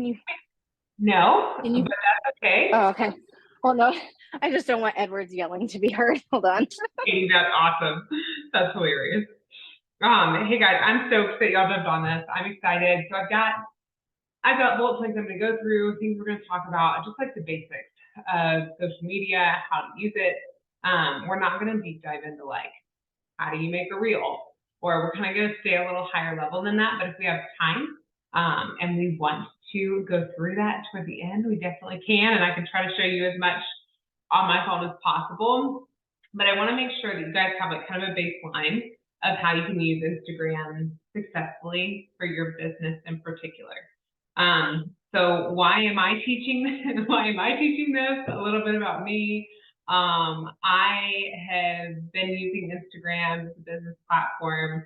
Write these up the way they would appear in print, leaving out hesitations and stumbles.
Can you, No, can but you? that's okay. Oh, okay. Well, no, I just don't want Edward's yelling to be heard. Hold on. Katie, that's awesome. That's hilarious. Hey guys, I'm stoked that y'all jumped on this. I'm excited. So I've got bullet points I'm gonna go through, things we're gonna talk about, just like the basics of social media, how to use it. We're not gonna deep dive into like how do you make a reel, or we're kind of gonna stay a little higher level than that. But if we have time, and we want to go through that toward the end, we definitely can, and I can try to show you as much on my phone as possible. But I want to make sure that you guys have like kind of a baseline of how you can use Instagram successfully for your business in particular. So why am I teaching this? Why am I teaching this? A little bit about me. I have been using Instagram as a business platform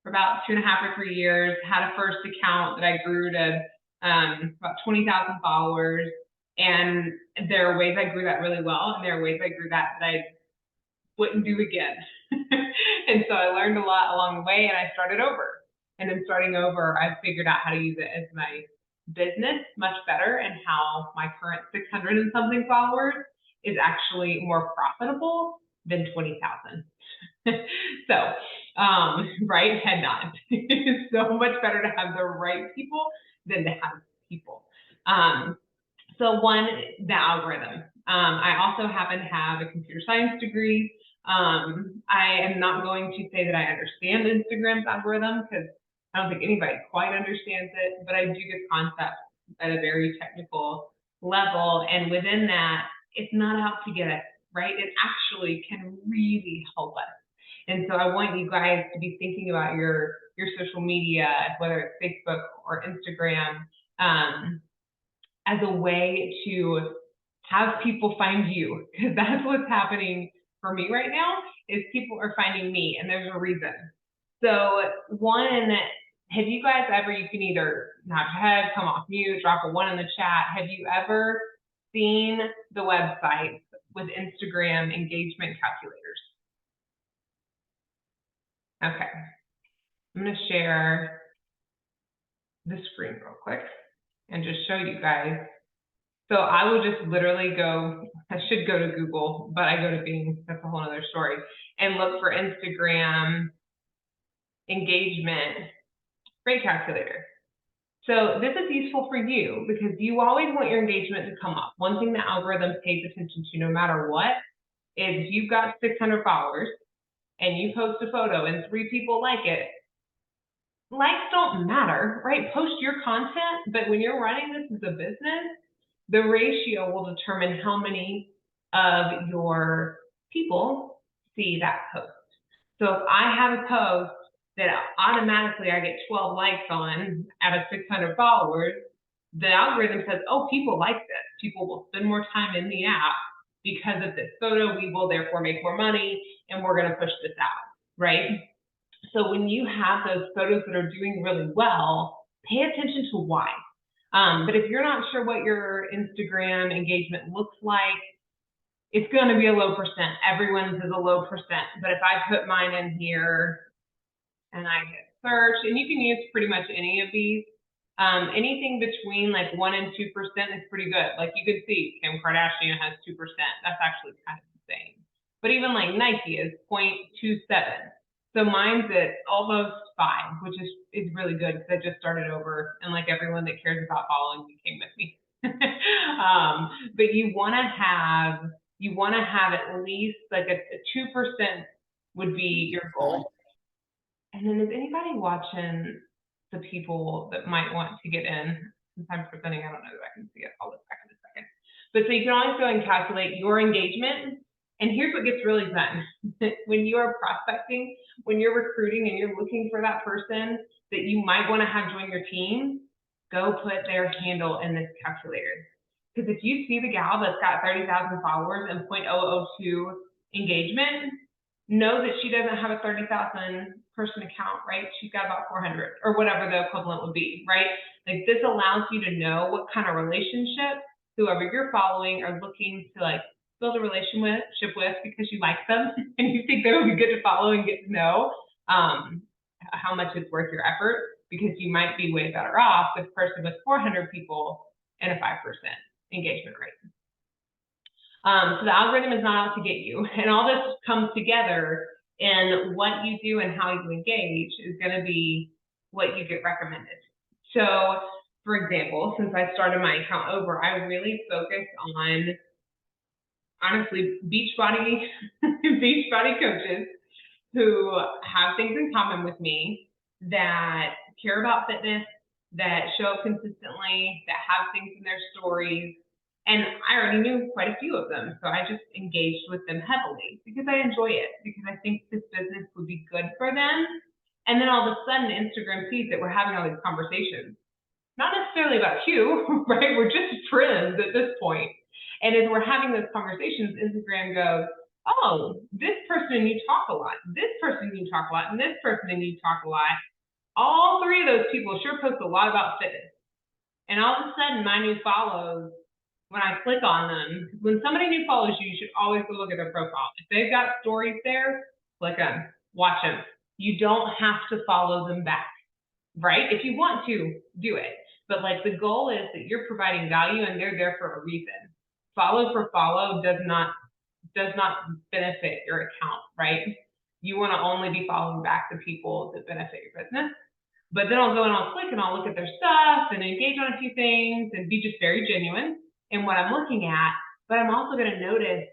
for about 2.5 or 3 years. Had a first account that I grew to about 20,000 followers. And there are ways I grew that really well, and there are ways I grew that I wouldn't do again. And so I learned a lot along the way, and I started over. And in starting over, I figured out how to use it as my business much better, and how my current 600 and something followers is actually more profitable than 20,000. So, right, head nod. It's so much better to have the right people than to have people. So one, the algorithm. I also happen to have a computer science degree. I am not going to say that I understand Instagram's algorithm, because I don't think anybody quite understands it, but I do get concepts at a very technical level. And within that, it's not out to get us, right? It actually can really help us. And so I want you guys to be thinking about your social media, whether it's Facebook or Instagram, as a way to have people find you, because that's what's happening for me right now, is people are finding me, and there's a reason. So one, have you guys ever, you can either nod your head, come off mute, drop a 1 in the chat, have you ever seen the website with Instagram engagement calculators? Okay, I'm gonna share the screen real quick and just show you guys. So I will just literally go, I should go to Google, but I go to Bing, that's a whole other story, and look for Instagram engagement rate calculator. So this is useful for you because you always want your engagement to come up. One thing the algorithm pays attention to no matter what is if you've got 600 followers and you post a photo and 3 people like it, likes don't matter, right? Post your content, but when you're running this as a business, the ratio will determine how many of your people see that post. So if I have a post that automatically I get 12 likes on out of 600 followers, the algorithm says, oh, people like this. People will spend more time in the app because of this photo. We will therefore make more money, and we're going to push this out, right? So when you have those photos that are doing really well, pay attention to why. But if you're not sure what your Instagram engagement looks like, it's going to be a low percent. Everyone's is a low percent. But if I put mine in here and I hit search, and you can use pretty much any of these, anything between like 1 and 2% is pretty good. Like you can see Kim Kardashian has 2%. That's actually kind of insane. But even like Nike is 0.27. So mine's at almost 5, which is really good because I just started over, and like everyone that cares about following me came with me. But you want to have at least like a 2% would be your goal. And then is anybody watching the people that might want to get in? Since I'm presenting, I don't know that I can see it. I'll look back in a second. But so you can always go and calculate your engagement. And here's what gets really fun. When you are prospecting, when you're recruiting and you're looking for that person that you might want to have join your team, go put their handle in this calculator. Because if you see the gal that's got 30,000 followers and 0.002 engagement, know that she doesn't have a 30,000 person account, right? She's got about 400 or whatever the equivalent would be, right? Like this allows you to know what kind of relationship whoever you're following are looking to like build a relationship with because you like them and you think they would be good to follow and get to know, how much it's worth your effort. because you might be way better off with a person with 400 people and a 5% engagement rate. So the algorithm is not out to get you, and all this comes together, and what you do and how you engage is going to be what you get recommended. So, for example, since I started my account over, I really focus on, honestly, Beachbody coaches who have things in common with me, that care about fitness, that show up consistently, that have things in their stories. And I already knew quite a few of them, so I just engaged with them heavily because I enjoy it, because I think this business would be good for them. And then all of a sudden, Instagram sees that we're having all these conversations. Not necessarily about you, right? We're just friends at this point. And as we're having those conversations, Instagram goes, oh, this person and you talk a lot, this person and you talk a lot, and this person and you talk a lot. All three of those people sure post a lot about fitness. And all of a sudden, my new follows, when I click on them, when somebody new follows you, you should always go look at their profile. If they've got stories there, click them, watch them. You don't have to follow them back, right? If you want to, do it. But like, the goal is that you're providing value and they're there for a reason. Follow for follow does not benefit your account, right? You want to only be following back the people that benefit your business. But then I'll go and I'll click and I'll look at their stuff and engage on a few things and be just very genuine in what I'm looking at. But I'm also going to notice,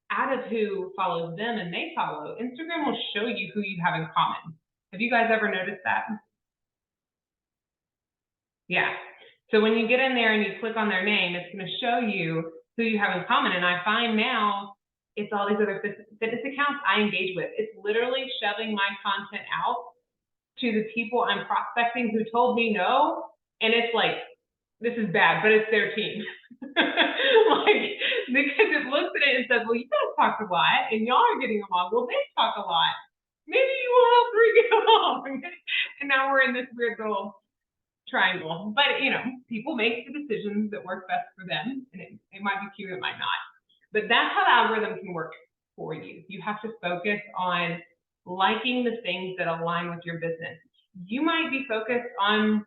out of who follows them and they follow, Instagram will show you who you have in common. Have you guys ever noticed that? Yeah. So when you get in there and you click on their name, it's going to show you who you have in common. And I find now it's all these other fitness accounts I engage with. It's literally shoving my content out to the people I'm prospecting who told me no. And it's like, this is bad, but it's their team. Like, because it looks at it and says, well, you guys talk a lot and y'all are getting along. Well, they talk a lot. Maybe you will all three get along. And now we're in this weird little triangle. But, you know, people make the decisions that work best for them. And it might be cute, it might not. But that's how the algorithm can work for you. You have to focus on liking the things that align with your business. You might be focused on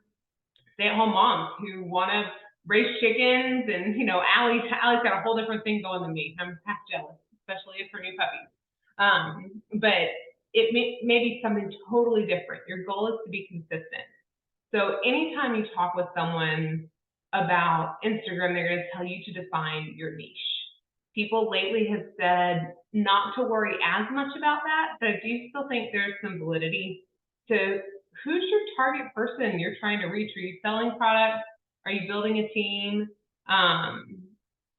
stay-at-home moms who want to raise chickens, and you know, Allie's got a whole different thing going than me. I'm half jealous, especially for new puppies. But it may be something totally different. Your goal is to be consistent. So anytime you talk with someone about Instagram, they're going to tell you to define your niche. People lately have said not to worry as much about that, but I do still think there's some validity to who's your target person you're trying to reach. Are you selling products? Are you building a team?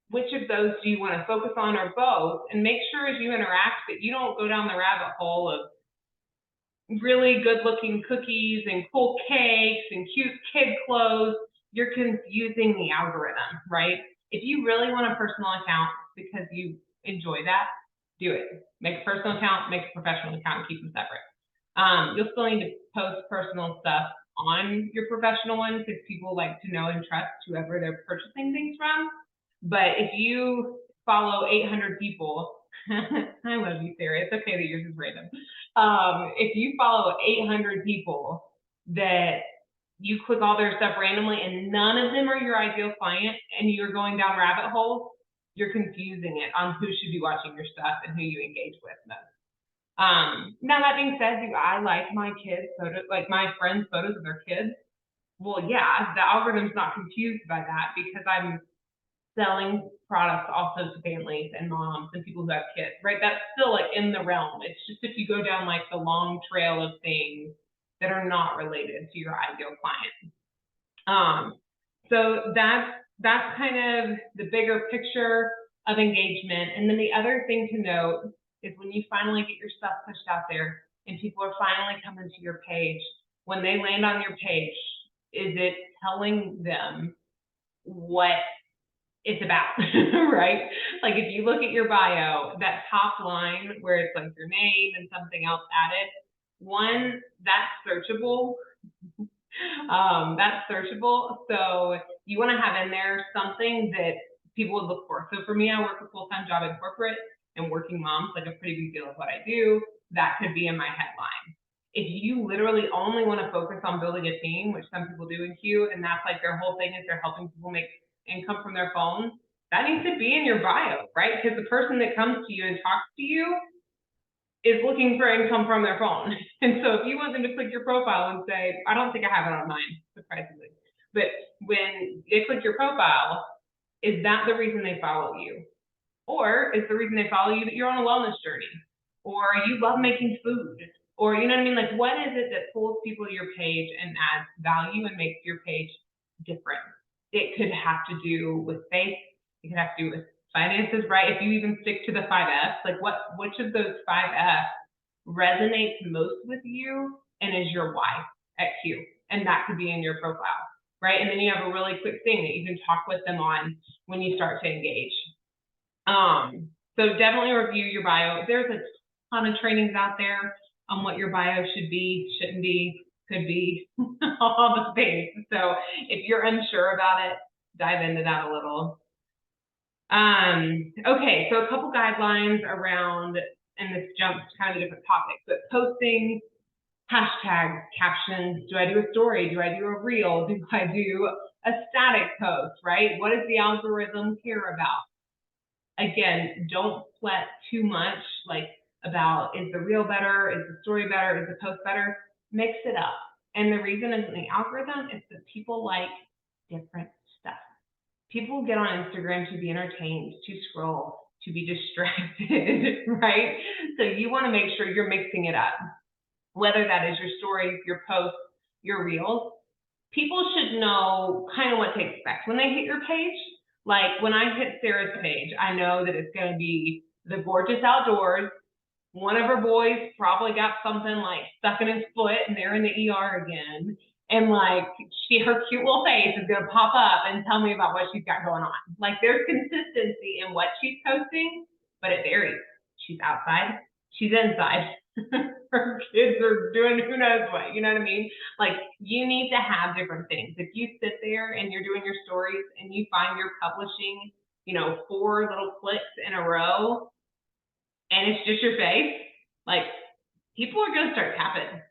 Which of those do you want to focus on, or both? And make sure as you interact that you don't go down the rabbit hole of really good looking cookies and cool cakes and cute kid clothes. You're confusing the algorithm, right? If you really want a personal account because you enjoy that, do it. Make a personal account, make a professional account, and keep them separate. You'll still need to post personal stuff on your professional one because people like to know and trust whoever they're purchasing things from. But if you follow 800 people, I love you, Sarah. It's okay that yours is random. If you follow 800 people that you click all their stuff randomly and none of them are your ideal client and you're going down rabbit holes, you're confusing it on who should be watching your stuff and who you engage with most. Now that being said, do I like my kids' photos, like my friends' photos of their kids? Well, yeah, the algorithm's not confused by that because I'm selling products also to families and moms and people who have kids, right? That's still like in the realm. It's just if you go down like the long trail of things that are not related to your ideal client. So that's kind of the bigger picture of engagement. And then the other thing to note is when you finally get your stuff pushed out there and people are finally coming to your page, when they land on your page, is it telling them what it's about, right? Like if you look at your bio, that top line where it's like your name and something else added, one, that's searchable. That's searchable. So you want to have in there something that people would look for. So for me, I work a full-time job in corporate and working moms, like a pretty big deal of what I do. That could be in my headline. If you literally only want to focus on building a team, which some people do in Q, and that's like their whole thing is they're helping people make income from their phone, that needs to be in your bio, right? Because the person that comes to you and talks to you is looking for income from their phone. And so if you want them to click your profile and say, I don't think I have it on mine, surprisingly, but when they click your profile, is that the reason they follow you? Or is the reason they follow you that you're on a wellness journey? Or you love making food? Or, you know what I mean? Like, what is it that pulls people to your page and adds value and makes your page different? It could have to do with faith. It could have to do with finances, right? If you even stick to the 5Fs, like which of those 5Fs resonates most with you and is your why at Q? And that could be in your profile, right? And then you have a really quick thing that you can talk with them on when you start to engage. So definitely review your bio. There's a ton of trainings out there on what your bio should be, shouldn't be, could be, all the things. So if you're unsure about it, dive into that a little. Okay, so a couple guidelines around, and this jumps to kind of a different topic, but posting, hashtags, captions. Do I do a story? Do I do a reel? Do I do a static post, right? What does the algorithm care about? Again, don't sweat too much, like about is the reel better, is the story better, is the post better? Mix it up. And the reason is the algorithm is that people like different stuff. People get on Instagram to be entertained, to scroll, to be distracted, right? So you want to make sure you're mixing it up. Whether that is your stories, your posts, your reels, people should know kind of what to expect when they hit your page. Like when I hit Sarah's page, I know that it's going to be the gorgeous outdoors. One of her boys probably got something like stuck in his foot and they're in the ER again. And like her cute little face is going to pop up and tell me about what she's got going on. Like there's consistency in what she's posting, but it varies. She's outside, she's inside. Her kids are doing who knows what, you know what I mean? Like you need to have different things. If you sit there and you're doing your stories and you find you're publishing, 4 little clicks in a row and it's just your face, like people are going to start tapping.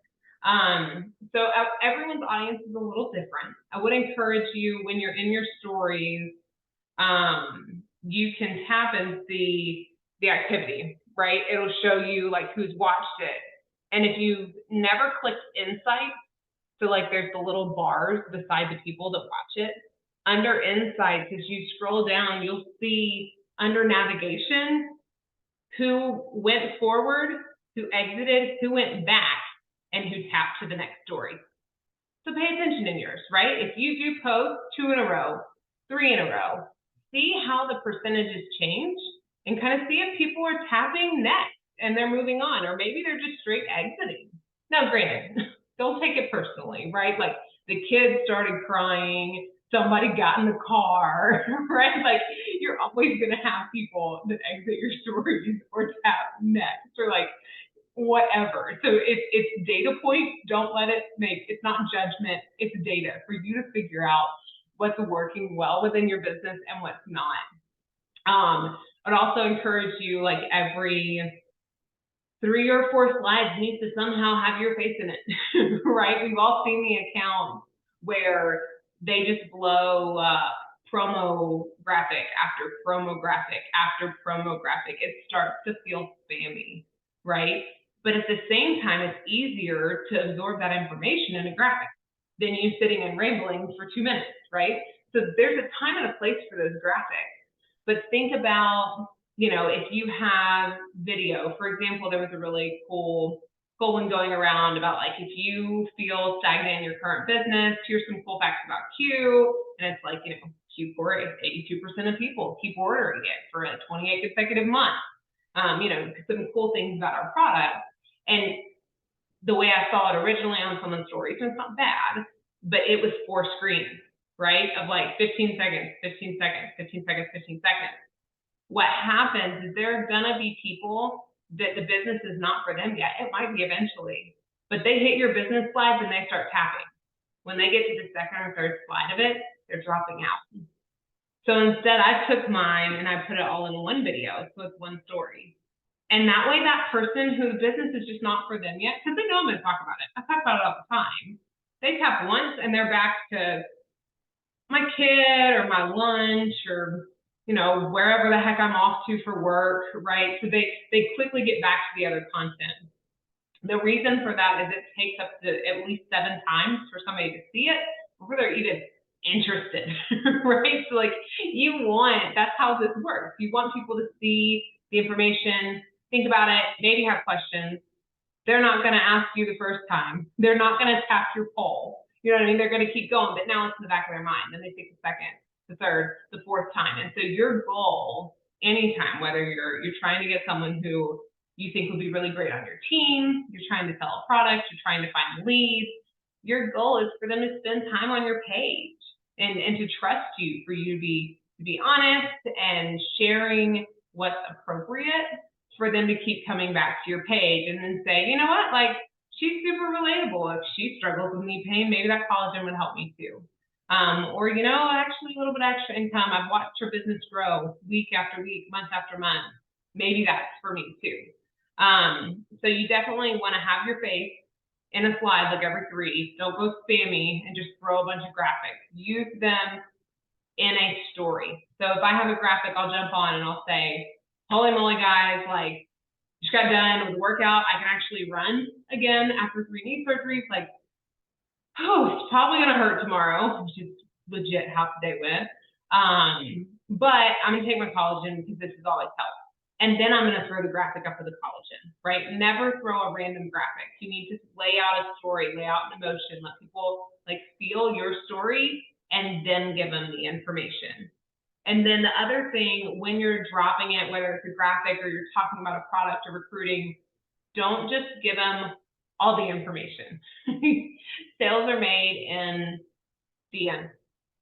So everyone's audience is a little different. I would encourage you when you're in your stories, you can tap and see the activity, right? It'll show you like who's watched it. And if you've never clicked insights, so like there's the little bars beside the people that watch it, under insights, as you scroll down, you'll see under navigation, who went forward, who exited, who went back, and who tapped to the next story. So pay attention in yours, right? If you do post 2 in a row, 3 in a row, see how the percentages change and kind of see if people are tapping next and they're moving on, or maybe they're just straight exiting. Now, granted, don't take it personally, right? Like the kids started crying, somebody got in the car, right? Like you're always going to have people that exit your stories or tap next or like whatever. So it's data points. Don't let it it's not judgment. It's data for you to figure out what's working well within your business and what's not. I'd also encourage you, like every 3 or 4 slides needs to somehow have your face in it, right? We've all seen the account where they just blow promo graphic after promo graphic after promo graphic. It starts to feel spammy, right? But at the same time, it's easier to absorb that information in a graphic than you sitting and rambling for 2 minutes, right? So there's a time and a place for those graphics. But think about, if you have video, for example, there was a really cool one going around about like, if you feel stagnant in your current business, here's some cool facts about Q. And it's like, Q4, 82% of people keep ordering it for 28 consecutive months. Some cool things about our product. And the way I saw it originally on someone's stories, and it's not bad, but it was 4 screens, right? Of like 15 seconds, 15 seconds, 15 seconds, 15 seconds. What happens is there are gonna be people that the business is not for them yet. It might be eventually, but they hit your business slides and they start tapping. When they get to the 2nd or 3rd slide of it, they're dropping out. So instead, I took mine and I put it all in one video, so it's one story. And that way, that person whose business is just not for them yet, because they know I'm going to talk about it. I talk about it all the time. They tap once and they're back to my kid or my lunch or, you know, wherever the heck I'm off to for work, right? So they quickly get back to the other content. The reason for that is it takes up to at least 7 times for somebody to see it before they're even interested, right? So like that's how this works. You want people to see the information, think about it, maybe have questions. They're not going to ask you the first time. They're not going to tap your poll. You know what I mean? They're going to keep going, but now it's in the back of their mind. Then they take the second, the third, the fourth time. And so your goal anytime, whether you're trying to get someone who you think will be really great on your team, you're trying to sell a product, you're trying to find leads, your goal is for them to spend time on your page and to trust you, for you to be honest and sharing what's appropriate for them to keep coming back to your page and then say, you know what, like, she's super relatable. If she struggles with knee pain, maybe that collagen would help me too. Or, you know, actually a little bit extra income. I've watched her business grow week after week, month after month. Maybe that's for me too. So you definitely want to have your face in a slide like every 3. Don't go spammy and just throw a bunch of graphics. Use them in a story. So if I have a graphic, I'll jump on and I'll say, holy moly, guys, like, just got done with the workout. I can actually run again after 3 knee surgeries. Like, oh, it's probably going to hurt tomorrow, which is legit half the day with. But I'm going to take my collagen because this has always helped. And then I'm going to throw the graphic up for the collagen, right? Never throw a random graphic. You need to lay out a story, lay out an emotion, let people like feel your story, and then give them the information. And then the other thing, when you're dropping it, whether it's a graphic or you're talking about a product or recruiting, don't just give them all the information. Sales are made in DM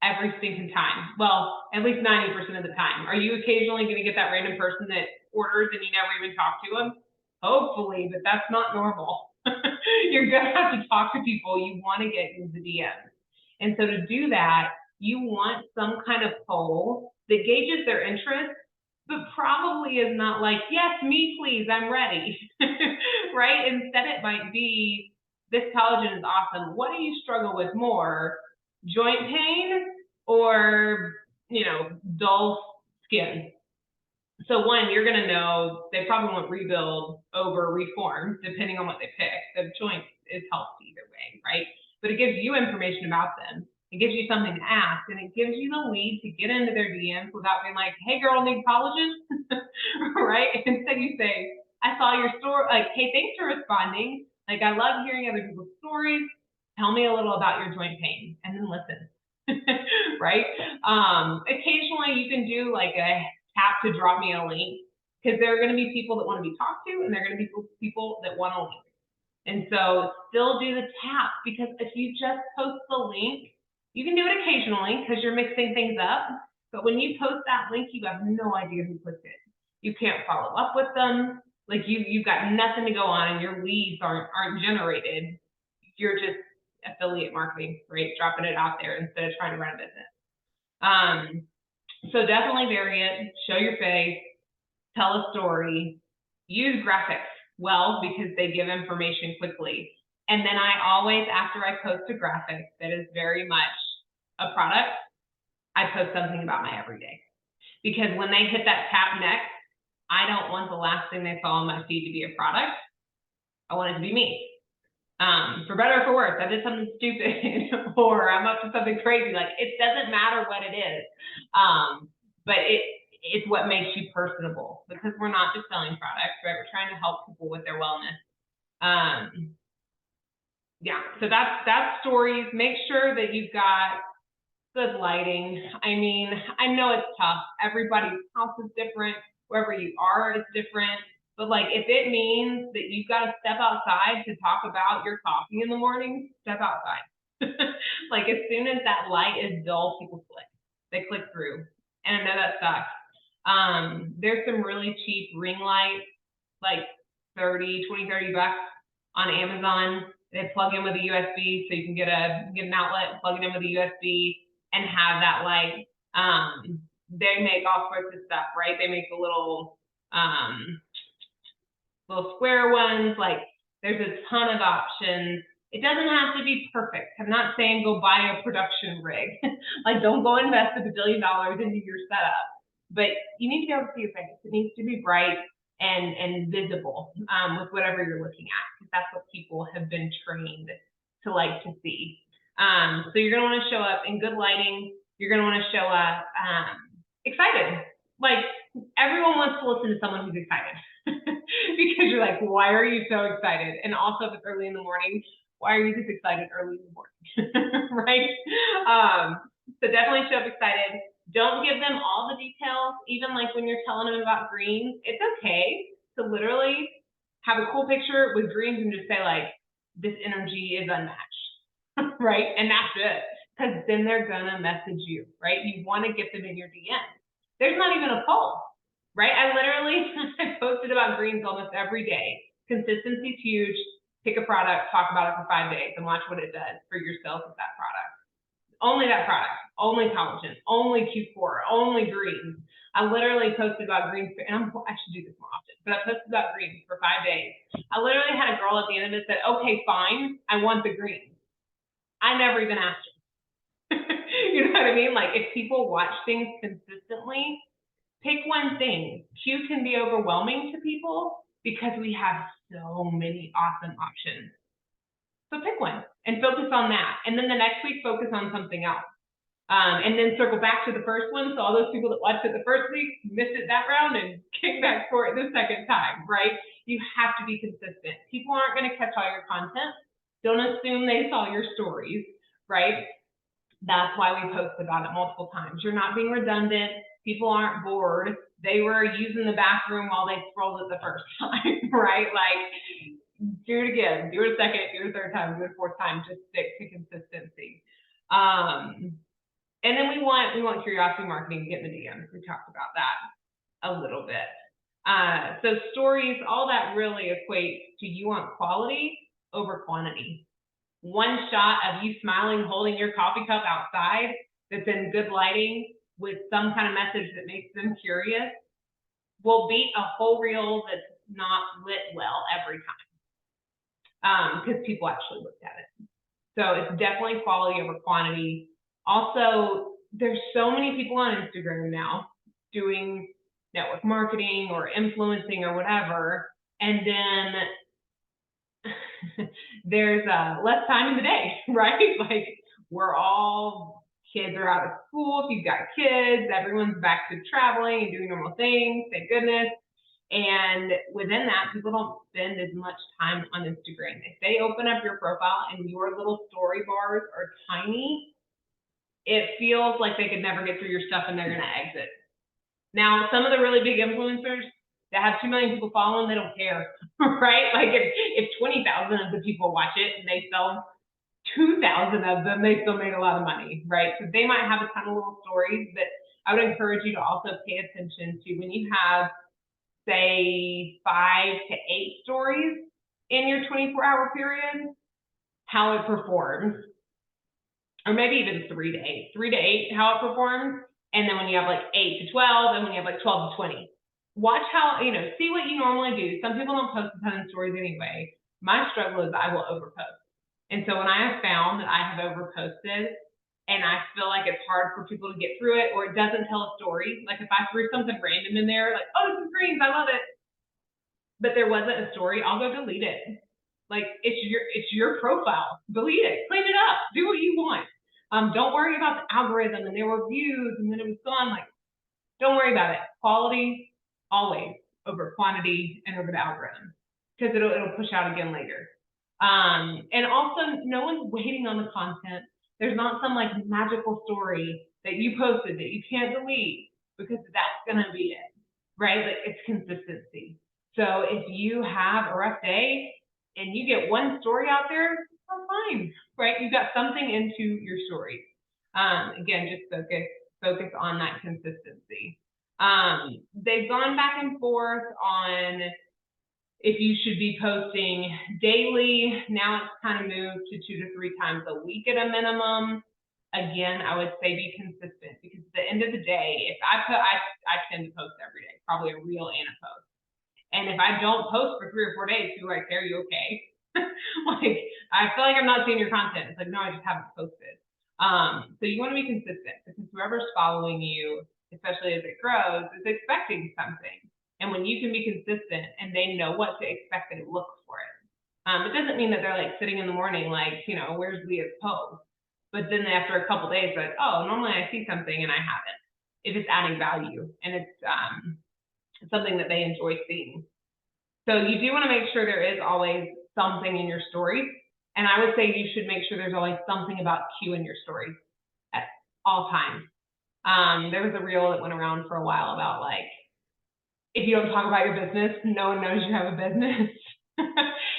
every single time. Well, at least 90% of the time. Are you occasionally going to get that random person that orders and you never even talk to them? Hopefully, but that's not normal. You're going to have to talk to people you want to get into the DMs. And so to do that, you want some kind of poll that gauges their interest, but probably is not like, yes, me please, I'm ready, right? Instead it might be, this collagen is awesome. What do you struggle with more? Joint pain or, you know, dull skin? So one, you're going to know they probably want rebuild over reform, depending on what they pick. The joint is helped either way, right? But it gives you information about them. It gives you something to ask, and it gives you the lead to get into their DMs without being like, hey girl, need collagen, right? Instead you say, I saw your story, like, hey, thanks for responding. Like, I love hearing other people's stories. Tell me a little about your joint pain, and then listen, right? Occasionally you can do like a tap to drop me a link, because there are going to be people that want to be talked to, and there are going to be people that want a link. And so still do the tap, because if you just post the link, you can do it occasionally because you're mixing things up. But when you post that link, you have no idea who clicked it. You can't follow up with them. Like you've got nothing to go on, and your leads aren't generated. You're just affiliate marketing, right? Dropping it out there instead of trying to run a business. So definitely vary it, show your face, tell a story, use graphics well because they give information quickly. And then I always, after I post a graphic that is very much a product, I post something about my everyday. Because when they hit that tap next, I don't want the last thing they saw on my feed to be a product. I want it to be me. For better or for worse, I did something stupid or I'm up to something crazy. Like, it doesn't matter what it is. But it's what makes you personable, because we're not just selling products, right? We're trying to help people with their wellness. Yeah, so that's stories. Make sure that you've got good lighting. I mean, I know it's tough. Everybody's house is different. Wherever you are is different. But like, if it means that you've got to step outside to talk about your coffee in the morning, step outside. Like, as soon as that light is dull, people click. They click through. And I know that sucks. There's some really cheap ring lights, like 20, 30 bucks on Amazon. They plug in with a USB, so you can get an outlet, plug it in with a USB, and have that light. They make all sorts of stuff, right? They make the little little square ones. Like there's a ton of options. It doesn't have to be perfect. I'm not saying go buy a production rig. Like don't go invest $1 billion into your setup. But you need to be able to see your face. It needs to be bright and visible with whatever you're looking at, because that's what people have been trained to like to see. So you're gonna want to show up in good lighting. You're gonna want to show up excited. Like everyone wants to listen to someone who's excited because you're like, why are you so excited? And also if it's early in the morning, why are you this excited early in the morning, right? So definitely show up excited. Don't give them all the details, even like when you're telling them about greens. It's okay to literally have a cool picture with greens and just say like, this energy is unmatched, right? And that's it, because then they're gonna message you, right? You wanna get them in your DM. There's not even a poll, right? I literally I posted about greens almost every day. Consistency's huge. Pick a product, talk about it for 5 days, and watch what it does for your sales of that product. Only that product, only collagen, only Q4, only greens. I literally posted about greens, and I should do this more often, but I posted about greens for 5 days. I literally had a girl at the end of it that said, okay, fine, I want the greens. I never even asked her. You know what I mean? Like if people watch things consistently, pick one thing. Q can be overwhelming to people because we have so many awesome options. So pick one and focus on that. And then the next week, focus on something else. And then circle back to the first one. So all those people that watched it the first week, missed it that round and came back for it the second time, right? You have to be consistent. People aren't going to catch all your content. Don't assume they saw your stories, right? That's why we post about it multiple times. You're not being redundant. People aren't bored. They were using the bathroom while they scrolled it the first time, right? Like, do it again, do it a second, do it a third time, do it a fourth time. Just stick to consistency. And then we want curiosity marketing to get in the DMs. We talked about that a little bit. So stories, all that really equates to you want quality over quantity. One shot of you smiling, holding your coffee cup outside that's in good lighting with some kind of message that makes them curious will beat a whole reel that's not lit well every time, because people actually looked at it. So it's definitely quality over quantity. Also, there's so many people on Instagram now doing network marketing or influencing or whatever, and then there's less time in the day, right? Like kids are out of school. If you've got kids, everyone's back to traveling and doing normal things, thank goodness. And within that, people don't spend as much time on Instagram. If they open up your profile and your little story bars are tiny, it feels like they could never get through your stuff and they're gonna exit. Now, some of the really big influencers that have 2 million people following, they don't care, right? Like if 20,000 of the people watch it and they sell 2,000 of them, they still made a lot of money, right? So they might have a ton of little stories, but I would encourage you to also pay attention to when you have, say, 5 to 8 stories in your 24-hour period, how it performs. Or maybe even 3 to 8. 3 to 8, how it performs. And then when you have like 8 to 12, and when you have like 12 to 20. Watch how, see what you normally do. Some people don't post a ton of stories anyway. My struggle is I will overpost. And so when I have found that I have overposted and I feel like it's hard for people to get through it, or it doesn't tell a story, like if I threw something random in there, like, oh, this is greens, I love it, but there wasn't a story, I'll go delete it. Like it's your profile. Delete it, clean it up, do what you want. Don't worry about the algorithm and there were views and then it was gone. Like, don't worry about it. Quality always over quantity and over the algorithm, because it'll push out again later. And also, no one's waiting on the content. There's not some like magical story that you posted that you can't delete because that's gonna be it, right? Like it's consistency. So if you have a rough day and you get one story out there, that's fine, right? You've got something into your stories. Again, just focus on that consistency. They've gone back and forth on if you should be posting daily. Now it's kind of moved to 2 to 3 times a week at a minimum. Again, I would say be consistent, because at the end of the day, if I tend to post every day, probably a reel and a post. And if I don't post for 3 or 4 days, people are like, are you okay? Like, I feel like I'm not seeing your content. It's like, no, I just haven't posted. So you want to be consistent, because whoever's following you, especially as it grows, is expecting something. And when you can be consistent and they know what to expect, they look for it. It doesn't mean that they're like sitting in the morning, like, you know, where's Leah's post? But then after a couple days, like, oh, normally I see something and I haven't. If it's adding value and it's something that they enjoy seeing. So you do want to make sure there is always something in your stories. And I would say you should make sure there's always something about Q in your stories at all times. There was a reel that went around for a while about like, if you don't talk about your business, no one knows you have a business.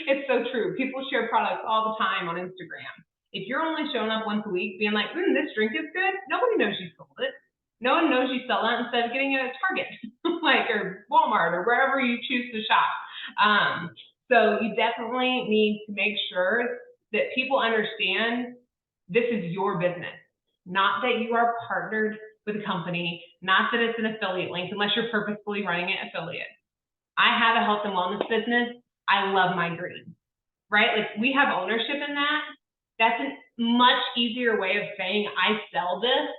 It's so true. People share products all the time on Instagram. If you're only showing up once a week being like, this drink is good, nobody knows you sold it. No one knows you sell that instead of getting it at Target, like, or Walmart, or wherever you choose to shop. So you definitely need to make sure that people understand this is your business, not that you are partnered with a company, not that it's an affiliate link, unless you're purposefully running it affiliate. I have a health and wellness business. I love my greens, right? Like, we have ownership in that. That's a much easier way of saying I sell this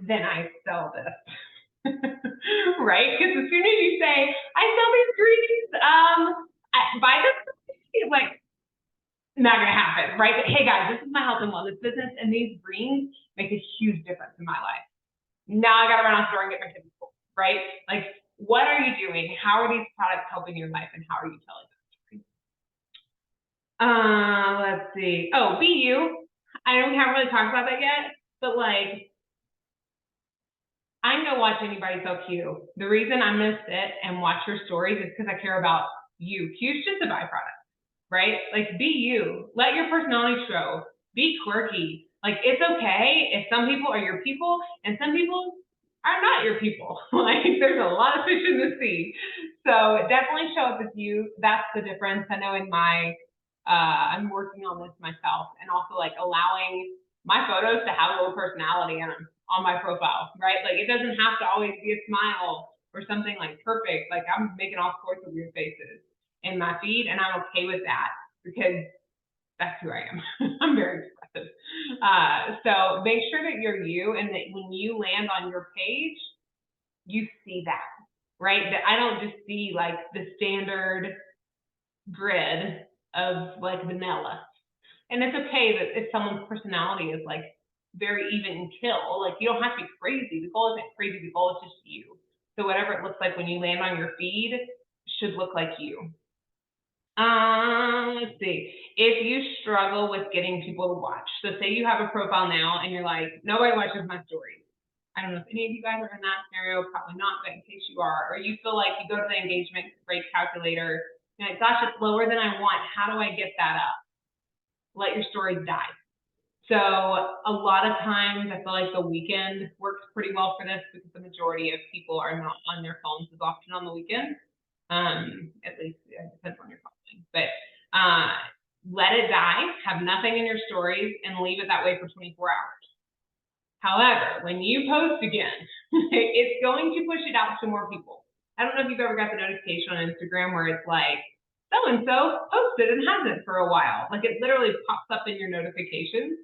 than I sell this. Right? Because as soon as you say, I sell these greens, buy this, like, not gonna happen, right? But hey guys, this is my health and wellness business, and these greens make a huge difference in my life. Now I gotta run out the door and get my kids to school, right? Like, what are you doing? How are these products helping your life, and how are you telling them? Let's see. Oh, be you. I know we haven't really talked about that yet, but like, I'm gonna watch anybody sell Q. The reason I'm gonna sit and watch your stories is because I care about you. Q's just a byproduct, right? Like, be you. Let your personality show. Be quirky. Like, it's okay if some people are your people and some people are not your people. Like, there's a lot of fish in the sea. So definitely show up as you. That's the difference. I know in my, I'm working on this myself, and also like allowing my photos to have a little personality in them on my profile, right? Like, it doesn't have to always be a smile or something like perfect. Like, I'm making all sorts of weird faces in my feed, and I'm okay with that because that's who I am. I'm very expressive. So make sure that you're you, and that when you land on your page, you see that, right? That I don't just see like the standard grid of like vanilla. And it's okay that if someone's personality is like very even kill, like, you don't have to be crazy. The goal isn't crazy, the goal is just you. So whatever it looks like when you land on your feed should look like you. Let's see. If you struggle with getting people to watch, so say you have a profile now and you're like, nobody watches my stories. I don't know if any of you guys are in that scenario, probably not, but in case you are, or you feel like you go to the engagement rate calculator, you're like, gosh, it's lower than I want. How do I get that up? Let your stories die. So a lot of times I feel like the weekend works pretty well for this, because the majority of people are not on their phones as often on the weekend. At least it depends on your following, but let it die, have nothing in your stories, and leave it that way for 24 hours. However, when you post again, it's going to push it out to more people. I don't know if you've ever got the notification on Instagram where it's like, so-and-so posted and hasn't for a while. Like, it literally pops up in your notifications.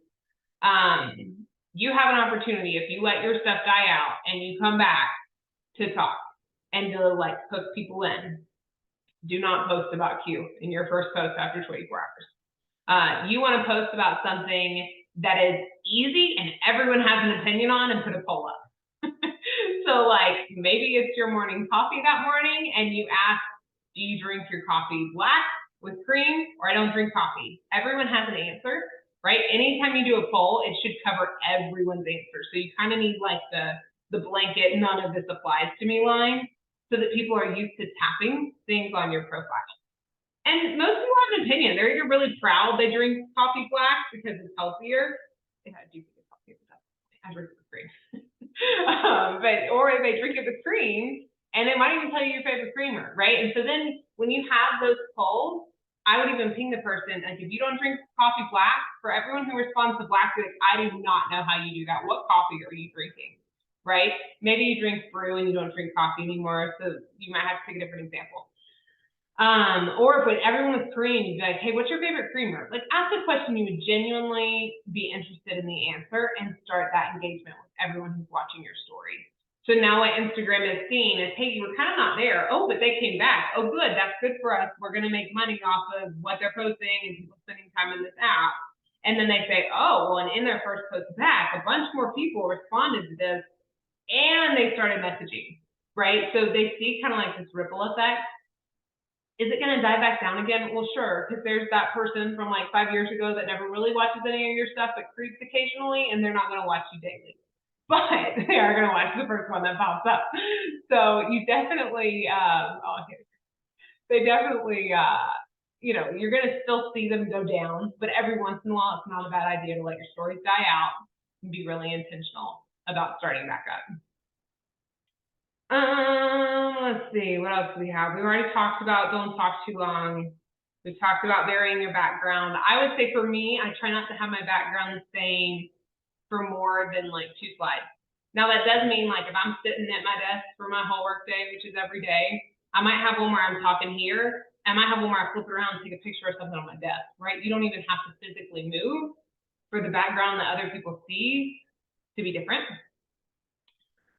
You have an opportunity, if you let your stuff die out and you come back, to talk and to like hook people in. Do not post about Q in your first post after 24 hours. You want to post about something that is easy and everyone has an opinion on, and put a poll up. So like, maybe it's your morning coffee that morning and you ask, do you drink your coffee black with cream, or I don't drink coffee? Everyone has an answer, right? Anytime you do a poll, it should cover everyone's answer. So you kind of need like the blanket, none of this applies to me line, so that people are used to tapping things on your profile. And most people have an opinion. They're either really proud they drink coffee black because it's healthier. Yeah, I do think it's healthier, but I drink it with cream. Or they drink it with cream, and they might even tell you your favorite creamer, right? And so then when you have those polls, I would even ping the person, like, if you don't drink coffee black, for everyone who responds to black, like, I do not know how you do that. What coffee are you drinking? right? Maybe you drink brew and you don't drink coffee anymore, so you might have to take a different example. Or if when everyone was cream, you'd be like, hey, what's your favorite creamer? Like, ask a question you would genuinely be interested in the answer and start that engagement with everyone who's watching your story. So now what Instagram is seeing is, hey, you were kind of not there. Oh, but they came back. Oh, good. That's good for us. We're going to make money off of what they're posting and people spending time in this app. And then they say, oh, well, and in their first post back, a bunch more people responded to this and they started messaging, right? So they see kind of like this ripple effect. Is it going to die back down again? Well, sure, because there's that person from like 5 years ago that never really watches any of your stuff but creeps occasionally, and they're not going to watch you daily. But they are going to watch the first one that pops up. So you definitely, they definitely, you know, you're going to still see them go down, but every once in a while, it's not a bad idea to let your stories die out and be really intentional about starting back up. Let's see, what else do we have? We already talked about don't talk too long. We talked about varying your background. I would say for me, I try not to have my background the same for more than like 2 slides. Now that does mean like if I'm sitting at my desk for my whole work day, which is every day, I might have one where I'm talking here. I might have one where I flip around and take a picture of something on my desk, right? You don't even have to physically move for the background that other people see to be different.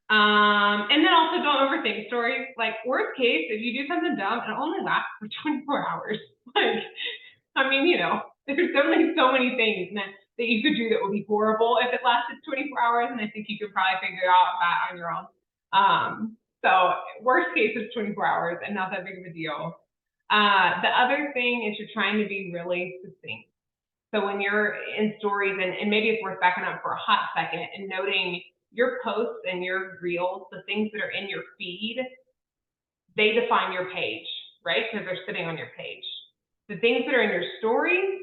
And then also don't overthink stories. Like worst case, if you do something dumb, it only lasts for 24 hours. Like, I mean, you know, there's only so many things that you could do that would be horrible if it lasted 24 hours. And I think you could probably figure out that on your own. So worst case is 24 hours and not that big of a deal. The other thing is you're trying to be really succinct. So when you're in stories, and maybe it's worth backing up for a hot second and noting your posts and your reels, the things that are in your feed, they define your page, right? Because they're sitting on your page. The things that are in your stories,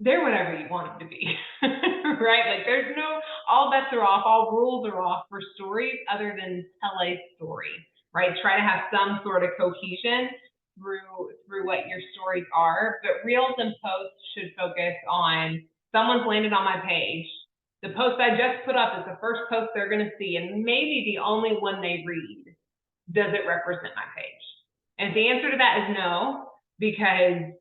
they're whatever you want them to be, right? Like there's no, all bets are off, all rules are off for stories other than tell a story, right? Try to have some sort of cohesion through what your stories are, but reels and posts should focus on someone's landed on my page. The post I just put up is the first post they're going to see, and maybe the only one they read. Does it represent my page? And the answer to that is no, because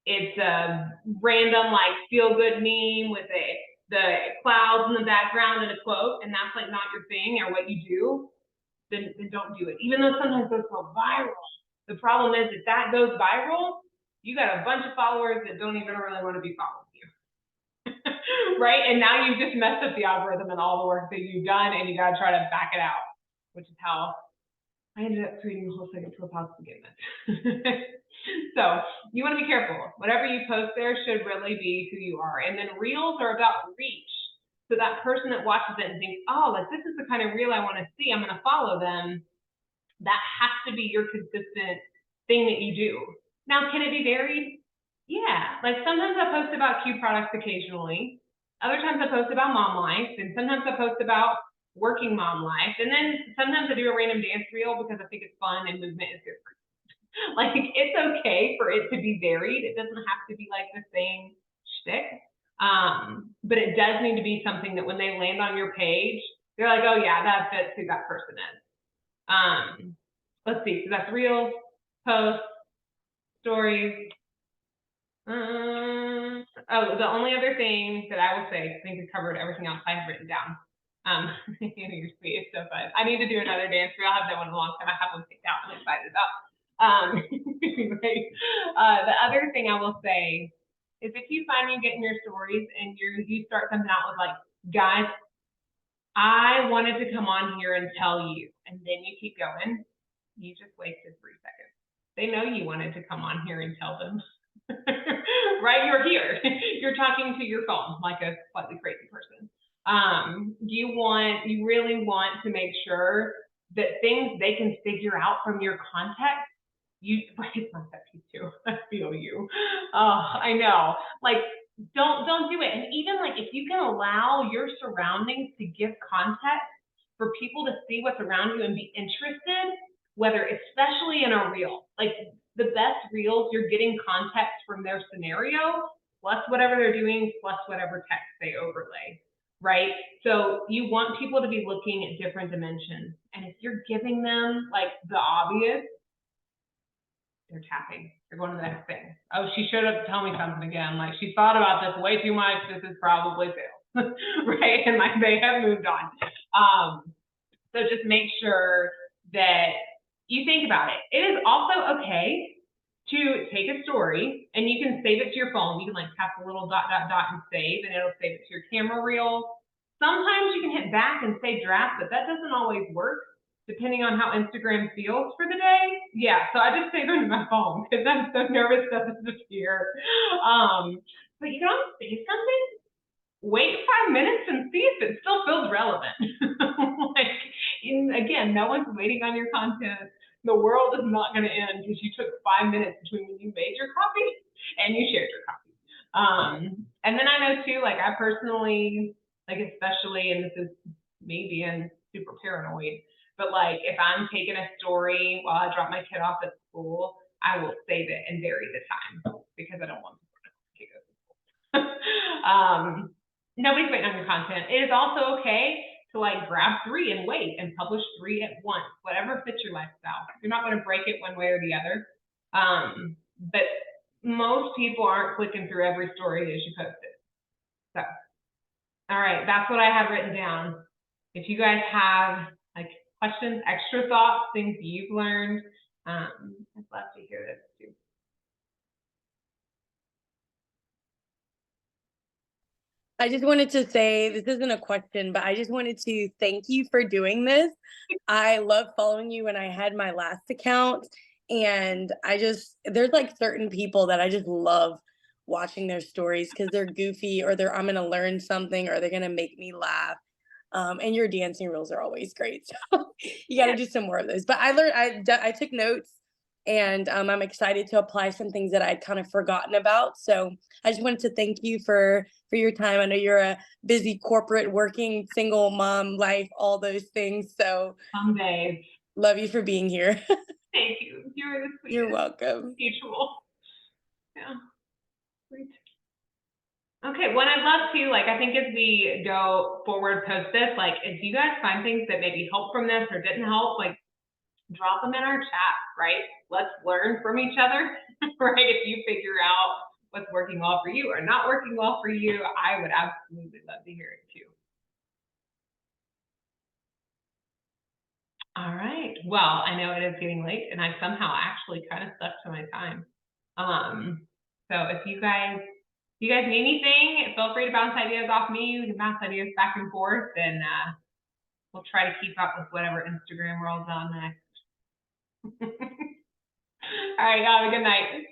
it's a random like feel-good meme with the clouds in the background and a quote, and that's like not your thing or what you do. Then don't do it. Even though sometimes those go viral. The problem is if that goes viral, you got a bunch of followers that don't even really want to be following you. Right? And now you've just messed up the algorithm and all the work that you've done, and you got to try to back it out, which is how I ended up creating a whole second profile to begin with. So you want to be careful. Whatever you post there should really be who you are. And then reels are about reach. So that person that watches it and thinks, oh, like this is the kind of reel I want to see, I'm going to follow them. That has to be your consistent thing that you do. Now, can it be varied? Yeah, like sometimes I post about cute products occasionally. Other times I post about mom life, and sometimes I post about working mom life. And then sometimes I do a random dance reel because I think it's fun and movement is good for you. Like it's okay for it to be varied. It doesn't have to be like the same shtick. But it does need to be something that when they land on your page, they're like, oh yeah, that fits who that person is. Let's see, so that's reels, posts, stories. Oh, the only other thing that I will say, I think we covered everything else I have written down. Your speed is so fun. I need to do another dance reel. I have that one in a long time. I have one picked out. I'm excited about. Anyway, the other thing I will say is if you find you get in your stories and you start something out with like, guys, I wanted to come on here and tell you, and then you keep going, you just wasted 3 seconds. They know you wanted to come on here and tell them. Right? You're here. You're talking to your phone like a slightly crazy person. You really want to make sure that things they can figure out from your context. It's not that piece too. I feel you. Oh, I know. Like, don't do it. And even like if you can allow your surroundings to give context for people to see what's around you and be interested, whether especially in a reel, like the best reels, you're getting context from their scenario, plus whatever they're doing, plus whatever text they overlay, right? So you want people to be looking at different dimensions. And if you're giving them like the obvious, they're tapping. They're going to the next thing. Oh, she showed up to tell me something again. Like she thought about this way too much. This is probably fail, right? And like they have moved on. So just make sure that you think about it. It is also okay to take a story and you can save it to your phone. You can like tap the little dot, dot, dot and save, and it'll save it to your camera reel. Sometimes you can hit back and save draft, but that doesn't always work depending on how Instagram feels for the day. Yeah, so I just save it to my phone because I'm so nervous that this is here. But you can always save something, wait 5 minutes and see if it still feels relevant. Like, again, no one's waiting on your content. The world is not going to end because you took 5 minutes between when you made your copy and you shared your copy. And then I know too, like I personally, like especially, and this is me being super paranoid, but like if I'm taking a story while I drop my kid off at school, I will save it and vary the time because I don't want to go to school. Nobody's waiting on your content. It is also okay to like grab 3 and wait and publish 3 at once, whatever fits your lifestyle. You're not going to break it one way or the other. But most people aren't clicking through every story as you post it. So, all right, that's what I had written down. If you guys have like questions, extra thoughts, things you've learned, I'd love to hear this too. I just wanted to say, this isn't a question, but I just wanted to thank you for doing this. I love following you when I had my last account. And there's like certain people that I just love watching their stories because they're goofy or I'm going to learn something or they're going to make me laugh. And your dancing reels are always great. So you got to do some more of those. But I took notes and I'm excited to apply some things that I'd kind of forgotten about. So I just wanted to thank you for your time. I know you're a busy corporate working single mom life, all those things. So Some days. Love you for being here. Thank you. You're the sweetest. You're welcome. Mutual. Yeah. Great. Okay, what I'd love to, like, I think as we go forward post this, like, if you guys find things that maybe help from this or didn't help, like, drop them in our chat, right? Let's learn from each other, right? If you figure out what's working well for you or not working well for you, I would absolutely love to hear it too. All right. Well, I know it is getting late and I somehow actually kind of stuck to my time. So if you guys need anything, feel free to bounce ideas off me. We can bounce ideas back and forth and we'll try to keep up with whatever Instagram rolls on next. All right, y'all have a good night.